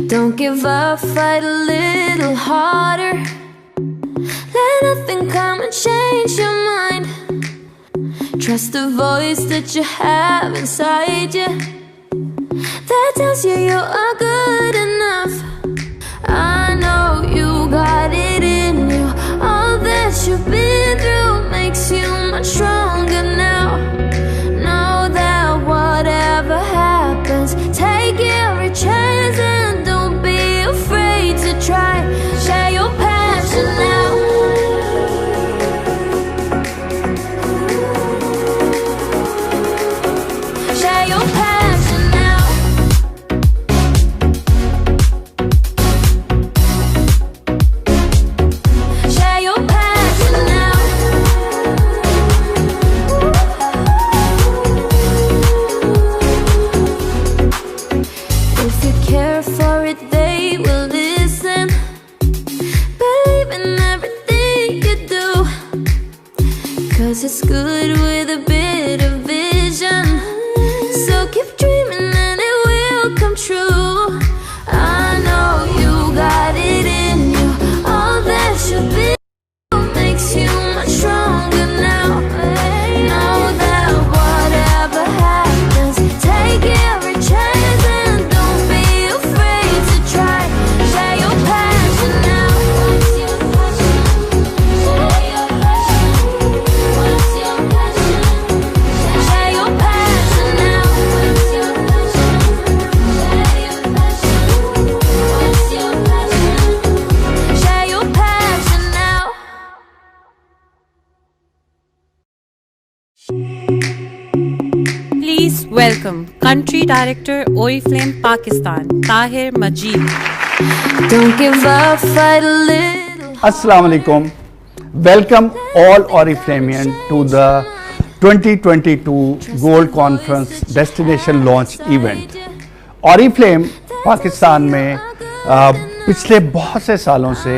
Don't give up, fight a little harder. Let nothing come and change your mind. Trust the voice that you have inside you that tells you you are good enough. I know you got it in you. All that you've been through makes you much stronger now. Know that whatever happens, take every chance and don't be afraid to try. Share your passion now. Share your passion now. Share your passion now. If you care for it, they will listen. Believe in everything you do, 'cause it's good with a bit of vision. So keep dreaming and it will come true. I know you got it in you. All that you've been through makes you much stronger now. Know that whatever happens, take every chance and don't be afraid to try. Share your passion now. What's your passion? Share your passion. What's your passion? Share your passion now. What's your passion? Share your passion. What's your passion? Share your passion now. Please welcome Country Director Oriflame Pakistan, Tahir Majid. Don't give up, fight a little. Assalamu alaikum. Welcome all Oriflamian to the 2022 Gold Conference Destination Launch Event. Oriflame Pakistan में पिछले बहुत से सालों से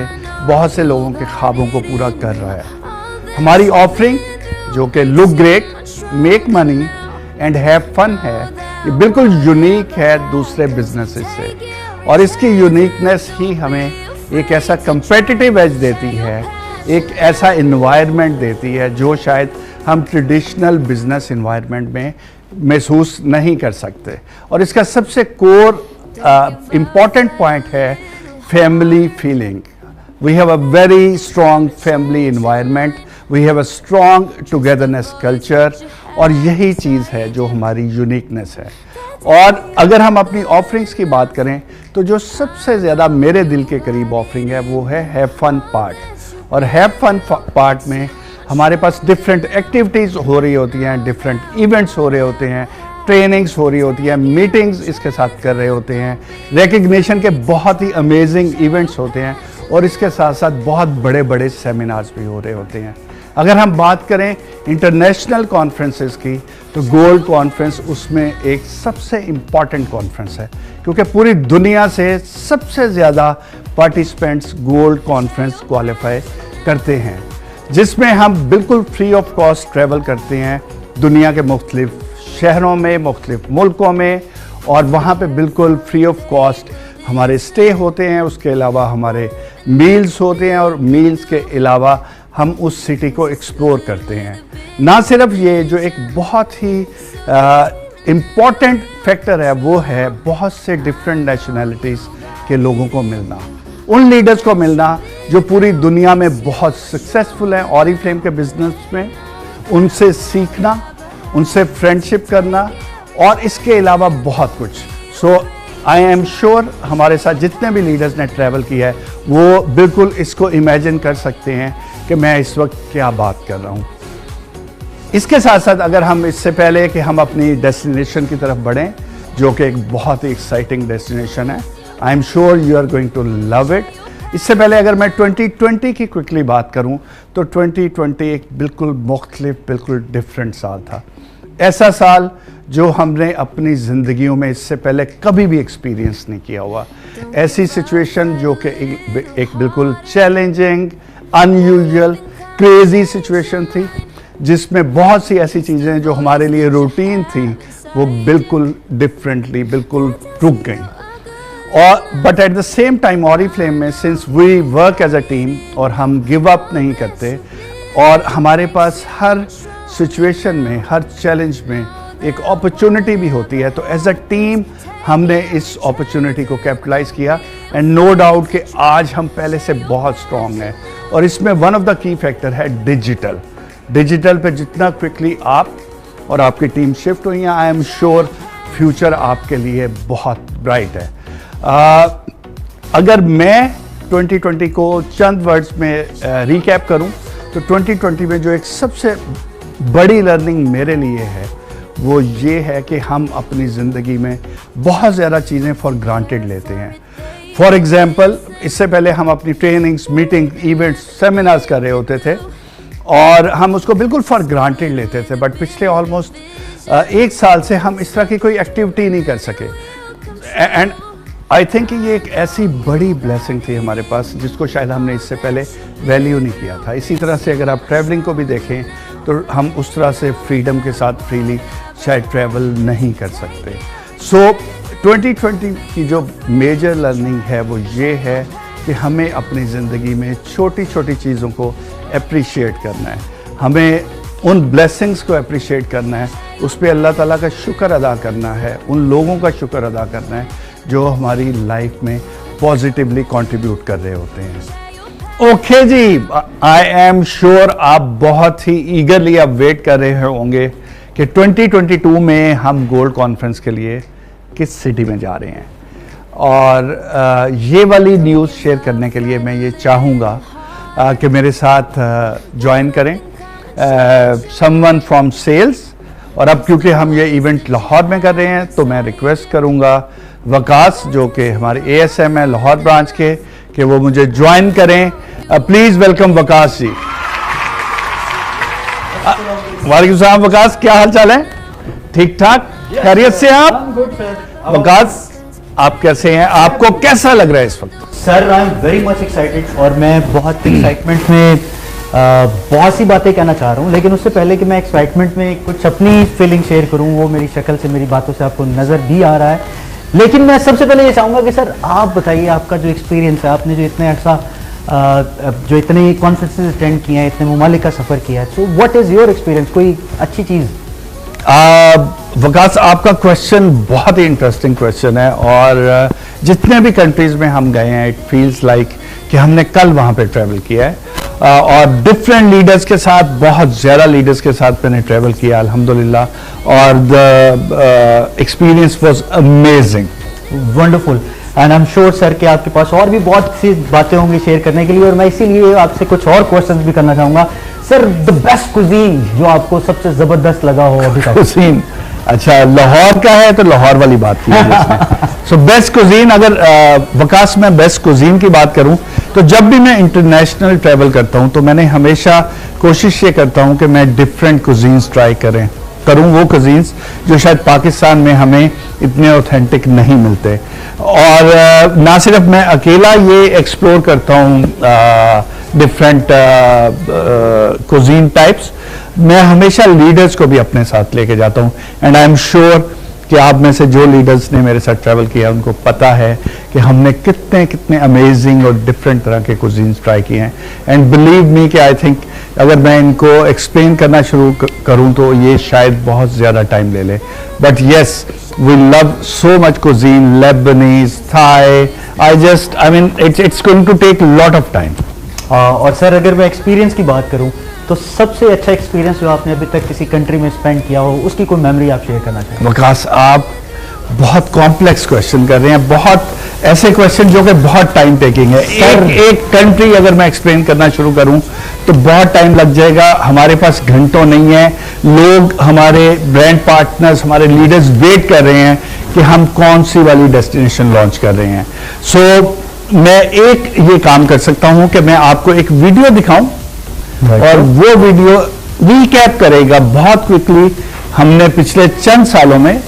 बहुत से लोगों के ख्वाबों को पूरा कर रहा है। हमारी ऑफरिंग जो कि look great, make money and have fun है, ये बिल्कुल यूनिक है दूसरे बिजनेसेस से, और इसकी यूनिकनेस ही हमें एक ऐसा कंपेटिटिव एज देती है, एक ऐसा इन्वायरमेंट देती है जो शायद हम ट्रेडिशनल बिजनेस इन्वायरमेंट में महसूस नहीं कर सकते। और इसका सबसे कोर इम्पॉर्टेंट पॉइंट है family feeling. We have a very strong family environment, we have a strong togetherness culture, और यही चीज़ है जो हमारी यूनिकनेस है। और अगर हम अपनी ऑफरिंग्स की बात करें तो जो सबसे ज़्यादा मेरे दिल के करीब ऑफरिंग है वो है हैव फन पार्ट। और हैव फन पार्ट में हमारे पास डिफरेंट एक्टिविटीज़ हो रही होती हैं, डिफरेंट इवेंट्स हो रहे होते हैं, ट्रेनिंग्स हो रही होती हैं, मीटिंग्स इसके साथ कर रहे होते हैं, रिकग्निशन के बहुत ही अमेजिंग इवेंट्स होते हैं, और इसके साथ साथ बहुत बड़े बड़े सेमिनार्स भी हो रहे होते हैं। अगर हम बात करें इंटरनेशनल कॉन्फ्रेंसेस की तो गोल्ड कॉन्फ्रेंस उसमें एक सबसे इम्पॉर्टेंट कॉन्फ्रेंस है, क्योंकि पूरी दुनिया से सबसे ज़्यादा पार्टिसिपेंट्स गोल्ड कॉन्फ्रेंस क्वालिफाई करते हैं, जिसमें हम बिल्कुल फ्री ऑफ कॉस्ट ट्रैवल करते हैं दुनिया के मुख्तलिफ शहरों में, मुख्तलिफ मुल्कों में, और वहाँ पे बिल्कुल फ्री ऑफ कॉस्ट हमारे स्टे होते हैं। उसके अलावा हमारे मील्स होते हैं, और मील्स के अलावा हम उस सिटी को एक्सप्लोर करते हैं। ना सिर्फ ये, जो एक बहुत ही इम्पॉर्टेंट फैक्टर है वो है बहुत से डिफरेंट नेशनैलिटीज़ के लोगों को मिलना, उन लीडर्स को मिलना जो पूरी दुनिया में बहुत सक्सेसफुल हैं ऑरिफ्लेम के बिजनेस में, उनसे सीखना, उनसे फ्रेंडशिप करना, और इसके अलावा बहुत कुछ। सो आई एम श्योर हमारे साथ जितने भी लीडर्स ने ट्रैवल किया है वो बिल्कुल इसको इमेजिन कर सकते हैं कि मैं इस वक्त क्या बात कर रहा हूँ। इसके साथ साथ अगर हम इससे पहले कि हम अपनी डेस्टिनेशन की तरफ बढ़ें, जो कि एक बहुत ही एक्साइटिंग डेस्टिनेशन है, I am sure you are going to love it. इससे पहले अगर मैं 2020 की क्विकली बात करूं तो 2020 एक बिल्कुल मुख्तलिफ, बिल्कुल डिफरेंट साल था। ऐसा साल जो हमने अपनी ज़िंदगियों में इससे पहले कभी भी एक्सपीरियंस नहीं किया हुआ। ऐसी सिचुएशन जो कि एक बिल्कुल चैलेंजिंग, अनयूजुअल, क्रेजी सिचुएशन थी, जिसमें बहुत सी ऐसी चीज़ें जो हमारे लिए रूटीन थी वो बिल्कुल डिफरेंटली बिल्कुल रुक गई। और but at the same time Oriflame में, since we work as a team और हम गिव अप नहीं करते, और हमारे पास हर सिचुएशन में, हर चैलेंज में एक अपॉर्चुनिटी भी होती है, तो एज अ टीम हमने इस अपॉर्चुनिटी को कैपिटलाइज किया। एंड नो डाउट कि आज हम पहले से बहुत स्ट्रांग हैं, और इसमें one of the key factor है डिजिटल। डिजिटल पे जितना क्विकली आप और आपकी टीम शिफ्ट हुई हैं, आई एम श्योर फ्यूचर आपके लिए बहुत ब्राइट है। अगर मैं 2020 को चंद वर्ड्स में रिकैप करूं तो 2020 में जो एक सबसे बड़ी लर्निंग मेरे लिए है वो ये है कि हम अपनी ज़िंदगी में बहुत ज़्यादा चीज़ें फॉर ग्रांटेड लेते हैं। फॉर एग्ज़ाम्पल, इससे पहले हम अपनी ट्रेनिंग्स, मीटिंग, इवेंट्स, सेमिनार्स कर रहे होते थे और हम उसको बिल्कुल फॉर ग्रांटेड लेते थे, बट पिछले ऑलमोस्ट एक साल से हम इस तरह की कोई एक्टिविटी नहीं कर सके। एंड आई थिंक ये एक ऐसी बड़ी ब्लेसिंग थी हमारे पास जिसको शायद हमने इससे पहले वैल्यू नहीं किया था। इसी तरह से अगर आप ट्रैवलिंग को भी देखें तो हम उस तरह से फ्रीडम के साथ फ्रीली शायद ट्रैवल नहीं कर सकते। सो 2020 की जो मेजर लर्निंग है वो ये है कि हमें अपनी ज़िंदगी में छोटी छोटी चीज़ों को अप्रिशिएट करना है, हमें उन ब्लेसिंग्स को अप्रिशिएट करना है, उस पर अल्लाह ताला का शुक्र अदा करना है, उन लोगों का शुक्र अदा करना है जो हमारी लाइफ में पॉजिटिवली कंट्रीब्यूट कर रहे होते हैं। ओके जी, आई एम श्योर आप बहुत ही ईगरली अब वेट कर रहे होंगे कि 2022 में हम गोल्ड कॉन्फ्रेंस के लिए किस सिटी में जा रहे हैं, और ये वाली न्यूज़ शेयर करने के लिए मैं ये चाहूँगा कि मेरे साथ ज्वाइन करें समवन फ्रॉम सेल्स। और अब क्योंकि हम ये इवेंट लाहौर में कर रहे हैं तो मैं रिक्वेस्ट करूँगा वकास, जो कि हमारे ASM है लाहौर ब्रांच के, कि वो मुझे ज्वाइन करें। प्लीज़ वेलकम वकास जी। वालेकुम सलाम वकास, क्या हाल चाल है? ठीक ठाक, खैरियत से आप? वकास आप कैसे हैं, आपको कैसा लग रहा है इस वक्त? Sir I am very much excited, और मैं बहुत एक्साइटमेंट में बहुत सी बातें कहना चाह रहा हूँ, लेकिन उससे पहले कि मैं एक्साइटमेंट में कुछ अपनी फीलिंग शेयर करूँ, वो मेरी शक्ल से, मेरी बातों से आपको नज़र भी आ रहा है। लेकिन मैं सबसे पहले ये चाहूँगा कि सर आप बताइए, आपका जो एक्सपीरियंस है, आपने जो इतने ऐसा जो इतने कॉन्फ्रेंसेस अटेंड किए हैं, इतने ममालिक का सफ़र किया है, so what is your experience, कोई अच्छी चीज़? वकास, आपका क्वेश्चन बहुत ही इंटरेस्टिंग क्वेश्चन है, और जितने भी कंट्रीज़ में हम गए हैं, इट फील्स लाइक कि हमने कल वहाँ पे ट्रैवल किया है, और डिफरेंट लीडर्स के साथ, बहुत ज़्यादा लीडर्स के साथ मैंने ट्रैवल किया अल्हम्दुलिल्लाह, और the experience was amazing, wonderful. And I am sure sir कि आपके पास और भी बहुत सी बातें होंगी शेयर करने के लिए, और मैं इसीलिए आपसे कुछ और क्वेश्चंस भी करना चाहूँगा। सर, द बेस्ट कुजीन जो आपको सबसे ज़बरदस्त लगा हो अभी तक? कुजीन, अच्छा लाहौर का है तो लाहौर वाली बात की है। सो बेस्ट कुजीन, अगर वकास मैं बेस्ट कुजीन की बात करूं तो जब भी मैं इंटरनेशनल ट्रैवल करता हूं तो मैंने हमेशा कोशिश ये करता हूं कि मैं डिफरेंट कुजीन्स ट्राई करूं, वो कुजीन्स जो शायद पाकिस्तान में हमें इतने ऑथेंटिक नहीं मिलते। और ना सिर्फ मैं अकेला ये एक्सप्लोर करता हूं डिफरेंट कुजीन टाइप्स, मैं हमेशा लीडर्स को भी अपने साथ लेके जाता हूँ, एंड आई एम श्योर कि आप में से जो लीडर्स ने मेरे साथ ट्रैवल किया उनको पता है कि हमने कितने कितने अमेजिंग और डिफरेंट तरह के कुजीन्स ट्राई किए हैं। एंड बिलीव मी कि आई थिंक अगर मैं इनको एक्सप्लेन करना शुरू करूं तो ये शायद बहुत ज़्यादा टाइम ले ले, but yes we love so much cuisine, Lebanese, Thai, I mean it's going to take lot of time. और सर अगर मैं एक्सपीरियंस की बात करूं तो सबसे अच्छा एक्सपीरियंस जो आपने अभी तक किसी कंट्री में स्पेंड किया हो उसकी कोई मेमोरी आप शेयर करना चाहें? वकास, आप बहुत कॉम्प्लेक्स क्वेश्चन कर रहे हैं, बहुत ऐसे क्वेश्चन जो कि बहुत टाइम टेकिंग है। एक कंट्री अगर मैं एक्सप्लेन करना शुरू करूं तो बहुत टाइम लग जाएगा, हमारे पास घंटों नहीं है। लोग, हमारे ब्रांड पार्टनर्स, हमारे लीडर्स वेट कर रहे हैं कि हम कौन सी वाली डेस्टिनेशन लॉन्च कर रहे हैं। सो मैं एक ये काम कर सकता हूं कि मैं आपको एक वीडियो दिखाऊं और वो वीडियो रीकैप करेगा बहुत क्विकली हमने पिछले चंद सालों में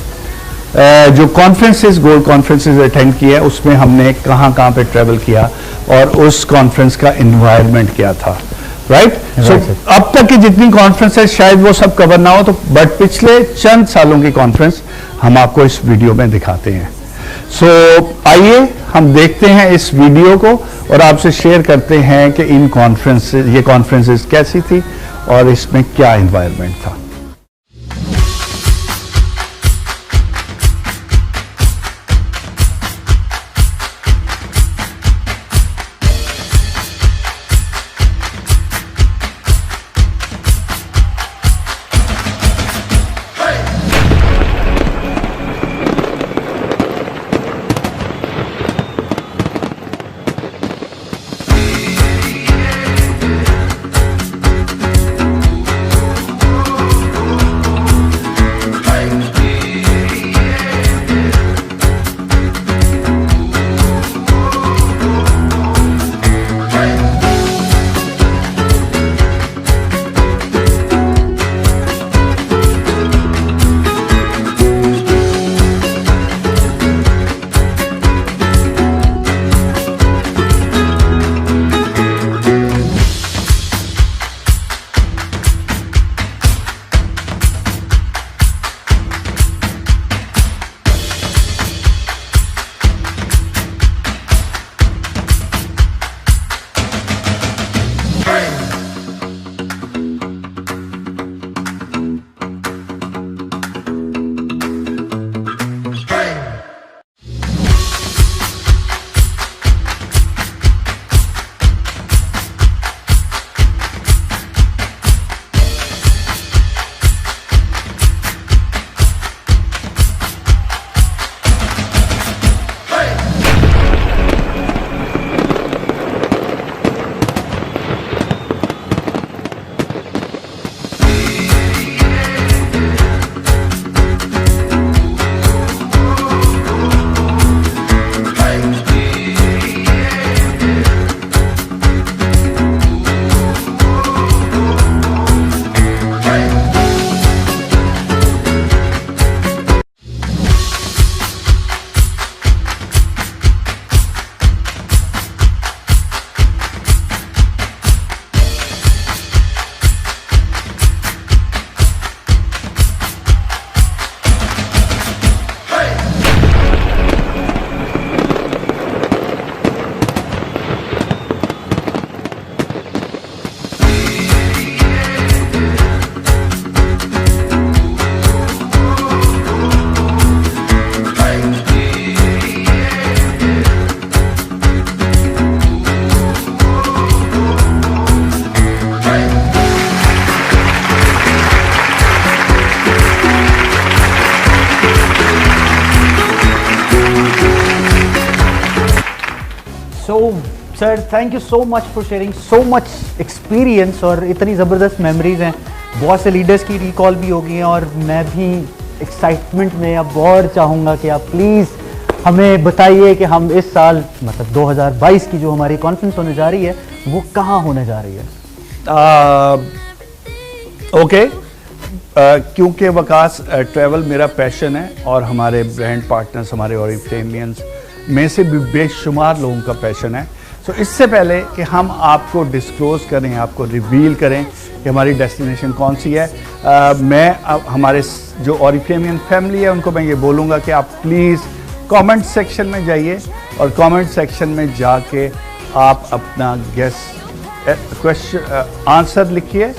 जो कॉन्फ्रेंसेस, गोल्ड कॉन्फ्रेंसेस अटेंड किया, उसमें हमने कहां कहां पे ट्रेवल किया और उस कॉन्फ्रेंस का एनवायरनमेंट क्या था, राइट? सो अब तक की जितनी कॉन्फ्रेंसेस शायद वो सब कवर ना हो, तो बट पिछले चंद सालों की कॉन्फ्रेंस हम आपको इस वीडियो में दिखाते हैं। सो आइए हम देखते हैं इस वीडियो को और आपसे शेयर करते हैं कि इन कॉन्फ्रेंसेस, ये कॉन्फ्रेंसेस कैसी थी और इसमें क्या एनवायरनमेंट था। Sir thank you so much for sharing so much experience, और इतनी ज़बरदस्त मेमोरीज हैं। बहुत से लीडर्स की रिकॉल भी हो गई हैं और मैं भी एक्साइटमेंट में अब और चाहूँगा कि आप प्लीज़ हमें बताइए कि हम इस साल मतलब 2022 की जो हमारी कॉन्फ्रेंस होने जा रही है वो कहाँ होने जा रही है? ओके, क्योंकि वकास ट्रैवल मेरा पैशन है और हमारे ब्रांड पार्टनर्स, हमारे ओरिफ्लेमियंस में से भी बेशुमार लोगों का पैशन है। तो इससे पहले कि हम आपको डिस्क्लोज करें, आपको रिवील करें कि हमारी डेस्टिनेशन कौन सी है। मैं अब हमारे जो ऑरिफ्लेमियन फैमिली है उनको मैं ये बोलूँगा कि आप प्लीज़ कमेंट सेक्शन में जाइए और कमेंट सेक्शन में जाके आप अपना क्वेश्चन आंसर लिखिए,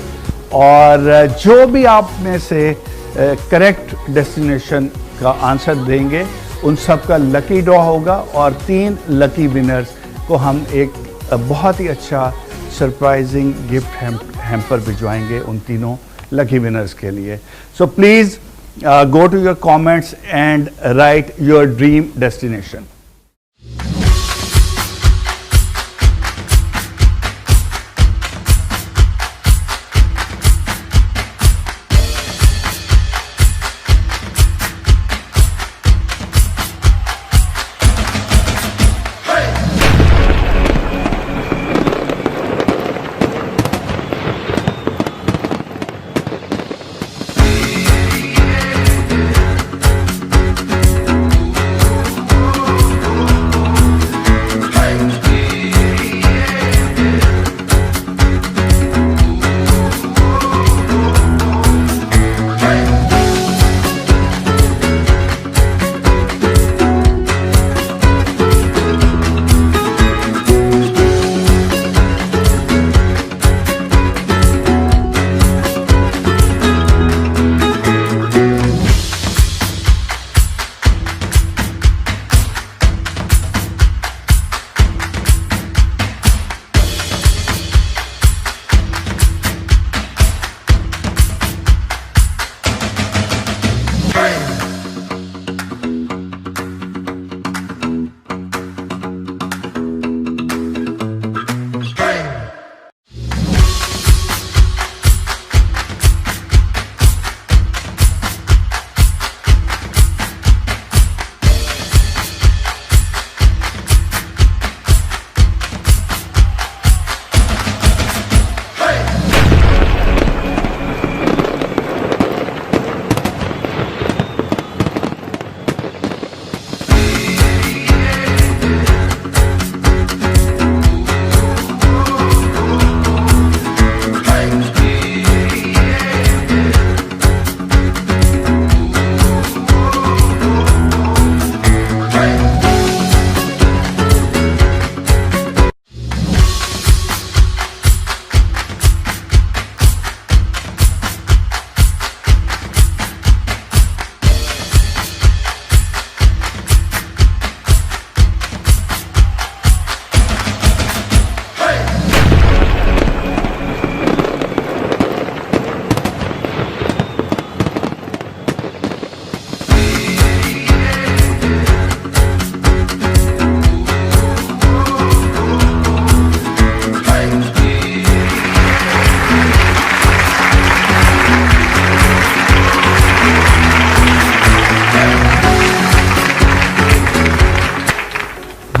और जो भी आप में से करेक्ट डेस्टिनेशन का आंसर देंगे उन सब का लकी ड्रॉ होगा, और 3 लकी विनर्स को हम एक बहुत ही अच्छा सरप्राइजिंग गिफ्ट हैम्पर भिजवाएंगे उन तीनों लकी विनर्स के लिए। So please go to your comments and write your dream destination.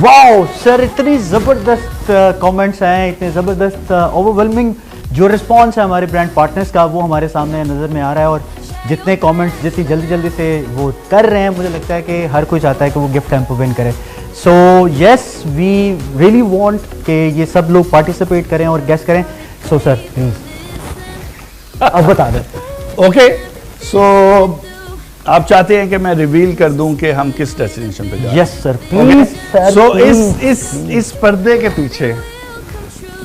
Wow sir, इतनी ज़बरदस्त कमेंट्स हैं, इतने ज़बरदस्त ओवरवेलमिंग जो रिस्पांस है हमारे ब्रांड पार्टनर्स का वो हमारे सामने नज़र में आ रहा है। और जितने कमेंट्स जितनी जल्दी जल्दी से वो कर रहे हैं, मुझे लगता है कि हर कोई चाहता है कि वो गिफ्ट हैम्पर विन करे। So yes, we really want कि ये सब लोग पार्टिसिपेट करें और गेस करें। सो सर प्लीज़ अब बता दें। ओके, सो आप चाहते हैं कि मैं रिवील कर दूं कि हम किस डेस्टिनेशन पे जा रहे हैं? Yes sir please. सो इस पर्दे के पीछे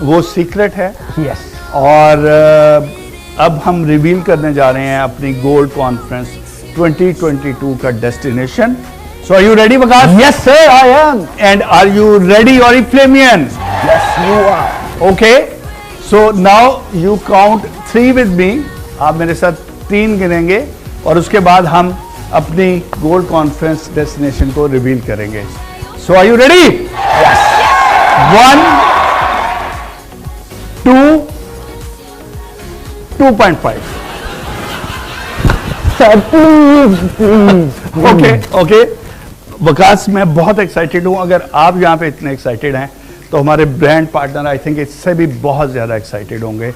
वो सीक्रेट है। यस। और अब हम रिवील करने जा रहे हैं अपनी गोल्ड कॉन्फ्रेंस 2022 का डेस्टिनेशन। So are you ready Waqas? Yes sir, I am. And are you ready Oriflamian? Yes you are. Okay, so now you count 3 with me. आप मेरे साथ 3 गिनेंगे और उसके बाद हम अपनी गोल्ड कॉन्फ्रेंस डेस्टिनेशन को रिवील करेंगे। So are you ready? Yes. 1 2 2.5। Sir please. Okay okay Waqas, मैं बहुत एक्साइटेड हूं। अगर आप यहाँ पे इतने एक्साइटेड हैं तो हमारे ब्रांड पार्टनर आई थिंक इससे भी बहुत ज़्यादा एक्साइटेड होंगे।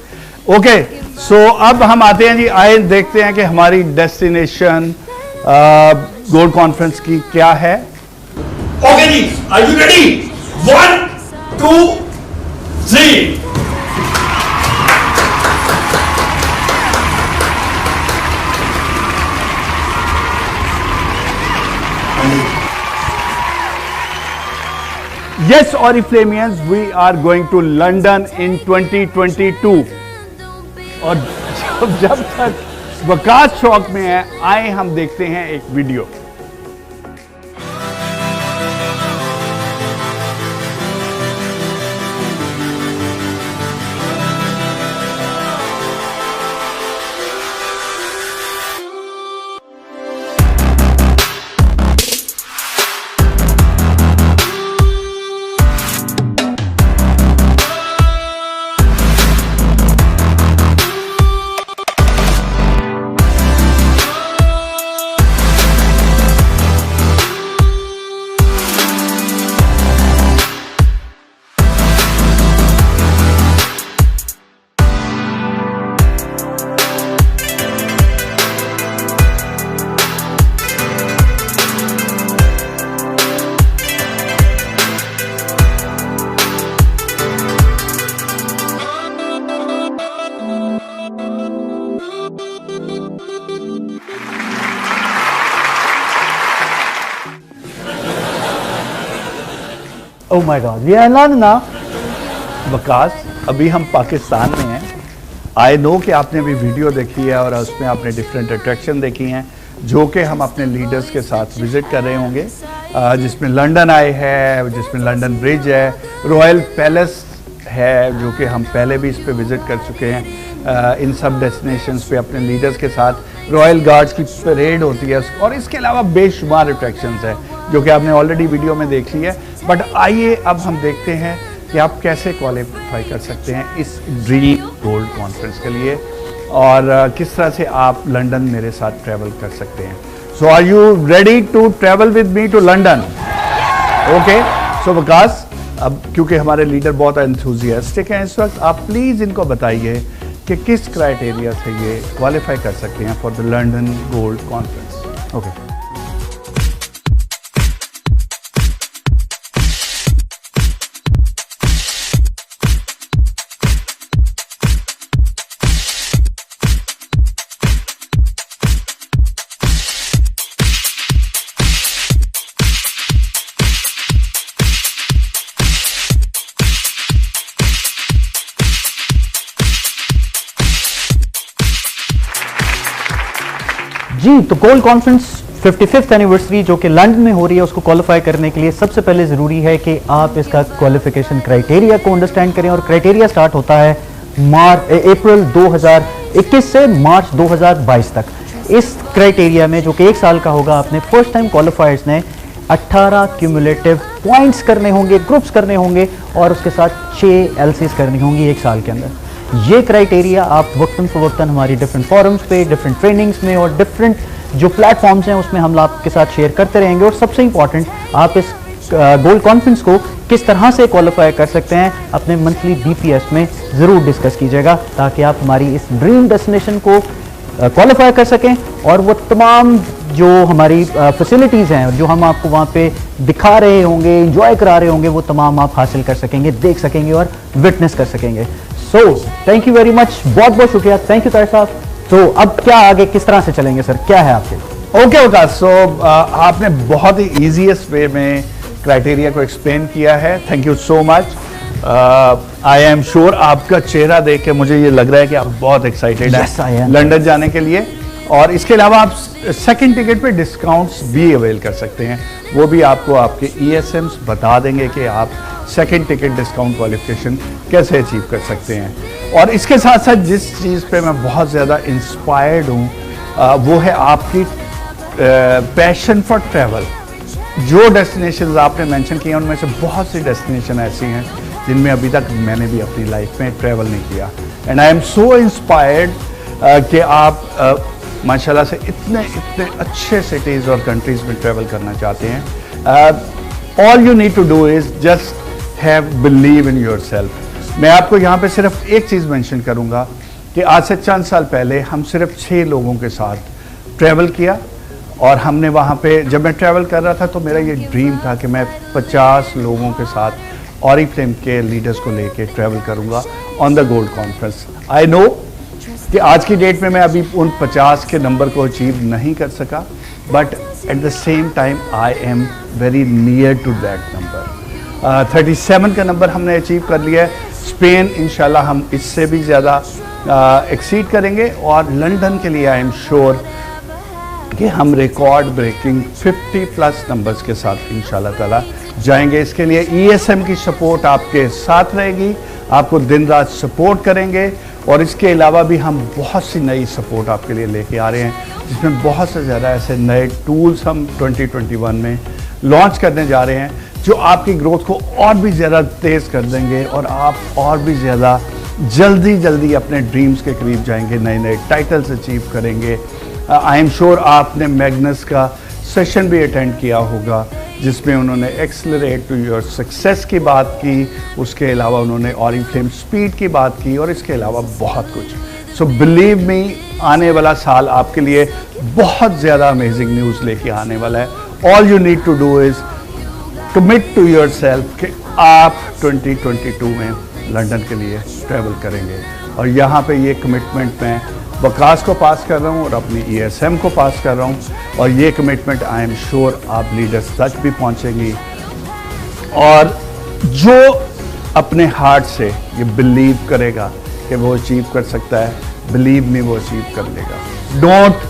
ओके, सो अब हम आते हैं जी, आए देखते हैं कि हमारी डेस्टिनेशन गोल्ड कॉन्फ्रेंस की क्या है। ओके जी, are you ready? 1 2 3। Yes, Oriflamians, we are going to London in 2022. और जब तक वकास शौक में है, आए हम देखते हैं एक video. Oh my God, we are in London now. Waqas, अभी हम पाकिस्तान में हैं। आई नो कि आपने भी वीडियो देखी है और उसमें आपने डिफरेंट अट्रैक्शन देखी हैं जो कि हम अपने लीडर्स के साथ विजिट कर रहे होंगे, जिसमें लंदन आए हैं, जिसमें लंदन ब्रिज है, रॉयल पैलेस है जो कि हम पहले भी इस पे विजिट कर चुके हैं। इन सब डेस्टिनेशंस पे अपने लीडर्स के साथ रॉयल गार्ड्स की परेड होती है और इसके अलावा बेशुमार अट्रैक्शंस है जो कि आपने ऑलरेडी वीडियो में देख ली है। बट आइए अब हम देखते हैं कि आप कैसे क्वालिफाई कर सकते हैं इस ड्रीम गोल्ड कॉन्फ्रेंस के लिए और किस तरह से आप लंदन मेरे साथ ट्रैवल कर सकते हैं। So are you ready to travel with me to London? Okay, so Waqas, अब क्योंकि हमारे लीडर बहुत एंथुजियास्टिक हैं इस वक्त, आप प्लीज़ इनको बताइए कि किस क्राइटेरिया से ये क्वालिफाई कर सकते हैं for the London gold conference. Okay. जी, तो गोल्ड कॉन्फ्रेंस 55th एनिवर्सरी जो कि लंदन में हो रही है, उसको क्वालिफाई करने के लिए सबसे पहले ज़रूरी है कि आप इसका क्वालिफिकेशन क्राइटेरिया को अंडरस्टैंड करें। और क्राइटेरिया स्टार्ट होता है अप्रैल 2021 से मार्च 2022 तक। इस क्राइटेरिया में जो कि एक साल का होगा, अपने फर्स्ट टाइम क्वालिफायर्स ने 18 क्यूमुलेटिव पॉइंट्स करने होंगे, ग्रुप्स करने होंगे और उसके साथ 6 LCs करनी होंगी एक साल के अंदर। ये क्राइटेरिया आप वक्तन फ़वक्तन हमारी डिफरेंट फोरम्स पे, डिफरेंट ट्रेनिंग्स में और डिफरेंट जो प्लेटफॉर्म्स हैं उसमें हम आपके साथ शेयर करते रहेंगे। और सबसे इंपॉर्टेंट, आप इस गोल्ड कॉन्फ्रेंस को किस तरह से क्वालिफाई कर सकते हैं अपने मंथली BPS में ज़रूर डिस्कस कीजिएगा, ताकि आप हमारी इस ड्रीम डेस्टिनेशन को क्वालिफाई कर सकें और वो तमाम जो हमारी फैसिलिटीज़ हैं जो हम आपको वहाँ पे दिखा रहे होंगे, इंजॉय करा रहे होंगे, वो तमाम आप हासिल कर सकेंगे, देख सकेंगे और विटनेस कर सकेंगे। So thank you very much, बहुत बहुत शुक्रिया। थैंक यू ताहिर साहब। तो अब क्या आगे किस तरह से चलेंगे सर, क्या है आपके? ओके वकास, सो आपने बहुत ही ईजीएस्ट वे में क्राइटेरिया को एक्सप्लेन किया है। Thank you so much. I am sure आपका चेहरा देख के मुझे ये लग रहा है कि आप बहुत एक्साइटेड हैं लंदन जाने के लिए। और इसके अलावा आप सेकंड टिकट पे डिस्काउंट्स भी अवेल कर सकते हैं, वो भी आपको आपके ESMs बता देंगे कि आप सेकंड टिकट डिस्काउंट क्वालिफिकेशन कैसे अचीव कर सकते हैं। और इसके साथ साथ जिस चीज़ पे मैं बहुत ज़्यादा इंस्पायर्ड हूँ वो है आपकी पैशन फॉर ट्रैवल। जो डेस्टिनेशंस आपने मेंशन किए उनमें से बहुत सी डेस्टिनेशन ऐसी हैं जिनमें अभी तक मैंने भी अपनी लाइफ में ट्रैवल नहीं किया। And I am so inspired कि आप माशाल्लाह से इतने अच्छे सिटीज़ और कंट्रीज़ में ट्रैवल करना चाहते हैं। All you need to do is just have believe in yourself. मैं आपको यहाँ पे सिर्फ एक चीज़ मेंशन करूँगा कि आज से चंद साल पहले हम सिर्फ 6 लोगों के साथ ट्रैवल किया और हमने वहाँ पे, जब मैं ट्रैवल कर रहा था तो मेरा ये ड्रीम था कि मैं 50 लोगों के साथ ऑरिफ्लेम के लीडर्स को लेके ट्रैवल करूँगा on the gold conference. I know कि आज की डेट में मैं अभी उन 50 के नंबर को अचीव नहीं कर सका, but at the same time I am very near to that number. 37 का नंबर हमने अचीव कर लिया है। स्पेन इंशाल्लाह हम इससे भी ज़्यादा एक्सीड करेंगे और लंदन के लिए आई एम श्योर कि हम रिकॉर्ड ब्रेकिंग 50 प्लस नंबर्स के साथ इंशाल्लाह ताला जाएंगे। इसके लिए ESM की सपोर्ट आपके साथ रहेगी, आपको दिन रात सपोर्ट करेंगे और इसके अलावा भी हम बहुत सी नई सपोर्ट आपके लिए लेके आ रहे हैं, जिसमें बहुत से ज़्यादा ऐसे नए टूल्स हम 2021 में लॉन्च करने जा रहे हैं जो आपकी ग्रोथ को और भी ज़्यादा तेज़ कर देंगे और आप और भी ज़्यादा जल्दी अपने ड्रीम्स के करीब जाएंगे, नए नए टाइटल्स अचीव करेंगे। आई एम श्योर आपने मैग्नस का सेशन भी अटेंड किया होगा जिसमें उन्होंने एक्सेलरेट टू योर सक्सेस की बात की, उसके अलावा उन्होंने ऑरिफ्लेम स्पीड की बात की और इसके अलावा बहुत कुछ। सो बिलीव मी, आने वाला साल आपके लिए बहुत ज़्यादा अमेजिंग न्यूज़ लेके आने वाला है। All you need to do is commit to yourself कि आप 2022 में लंदन के लिए ट्रैवल करेंगे और यहाँ पे ये कमिटमेंट मैं वकास को पास कर रहा हूँ और अपनी ESM को पास कर रहा हूँ और ये कमिटमेंट आई एम श्योर आप लीडर्स तक भी पहुँचेंगी और जो अपने हार्ट से ये बिलीव करेगा कि वो अचीव कर सकता है, बिलीव में वो अचीव कर लेगा। डोंट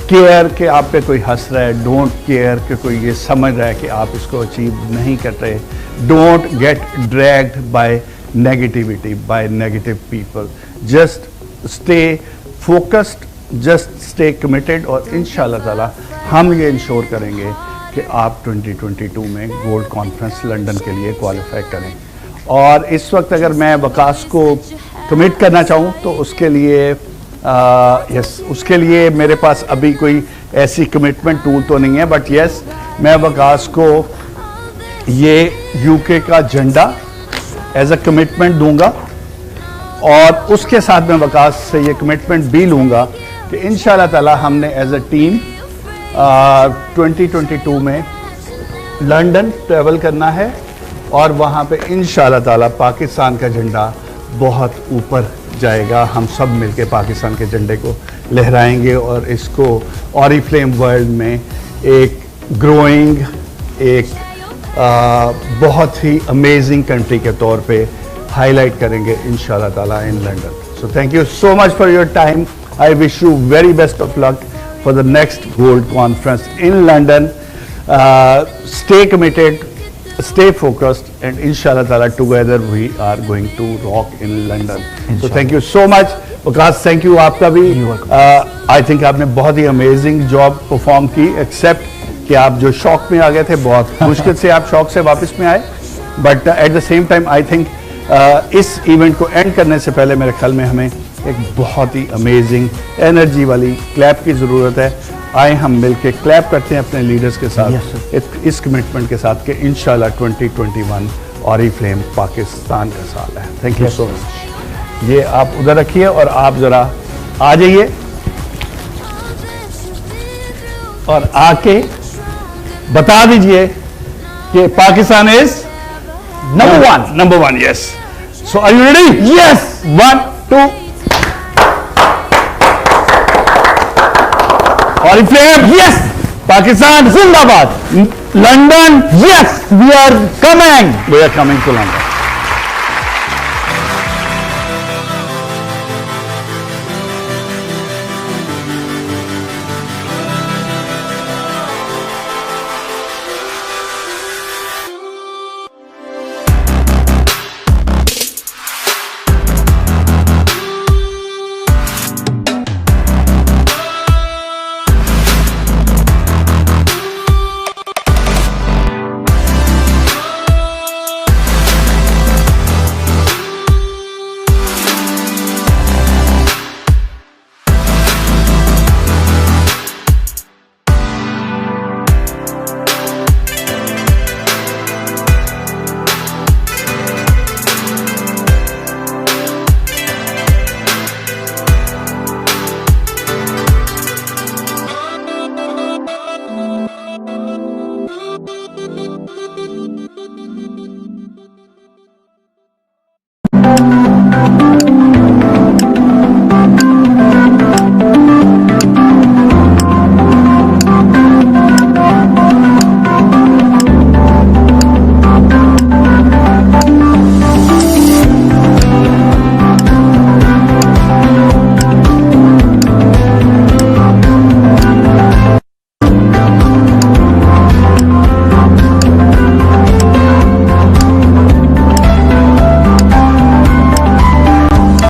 केयर कि आप पे कोई हंस रहा है, डोंट केयर कि कोई ये समझ रहा है कि आप इसको अचीव नहीं कर रहे। Don't get dragged by negativity, by negative people. Just stay focused, just stay committed और इंशाल्लाह ताला हम ये इंश्योर करेंगे कि आप 2022 में गोल्ड कॉन्फ्रेंस लंदन के लिए क्वालिफाई करें। और इस वक्त अगर मैं वकास को कमिट करना चाहूँ तो उसके लिए उसके लिए मेरे पास अभी कोई ऐसी कमिटमेंट टूल तो नहीं है, बट यस मैं वकास को ये UK का झंडा एज अ कमिटमेंट दूंगा और उसके साथ मैं वकास से ये कमिटमेंट भी लूँगा कि इंशाल्लाह ताला हमने एज अ टीम 2022 में लंदन ट्रैवल करना है और वहाँ पे इंशाल्लाह ताला पाकिस्तान का झंडा बहुत ऊपर जाएगा। हम सब मिलके पाकिस्तान के झंडे को लहराएंगे और इसको ऑरिफ्लेम वर्ल्ड में एक ग्रोइंग, एक बहुत ही अमेजिंग कंट्री के तौर पे हाईलाइट करेंगे इंशाल्लाह ताला in London. So thank you so much for your time. I wish you very best of luck for the next gold conference in London. Stay committed, stay focused, and inshallah ta'ala together we are going to rock in London. So thank you so much. Waqas thank you आपका भी। I think आपने बहुत ही amazing job perform की, except कि आप जो shock में आ गए थे, बहुत मुश्किल से आप शॉक से वापस में आए, but at the same time I think इस इवेंट को एंड करने से पहले मेरे ख्याल में हमें एक बहुत ही अमेजिंग एनर्जी वाली क्लैप की ज़रूरत है। आए हम मिलके क्लैप करते हैं अपने लीडर्स के साथ इस कमिटमेंट के साथ कि इंशाल्लाह 2021 ऑरिफ्लेम पाकिस्तान का साल है। Thank you so much. ये आप उधर रखिए और आप ज़रा आ जाइए और आके बता दीजिए कि Pakistan is number one. Yes, so are you ready? Yes, 1 2 Oriflame, yes, Pakistan जिंदाबाद, London, yes, we are coming to London.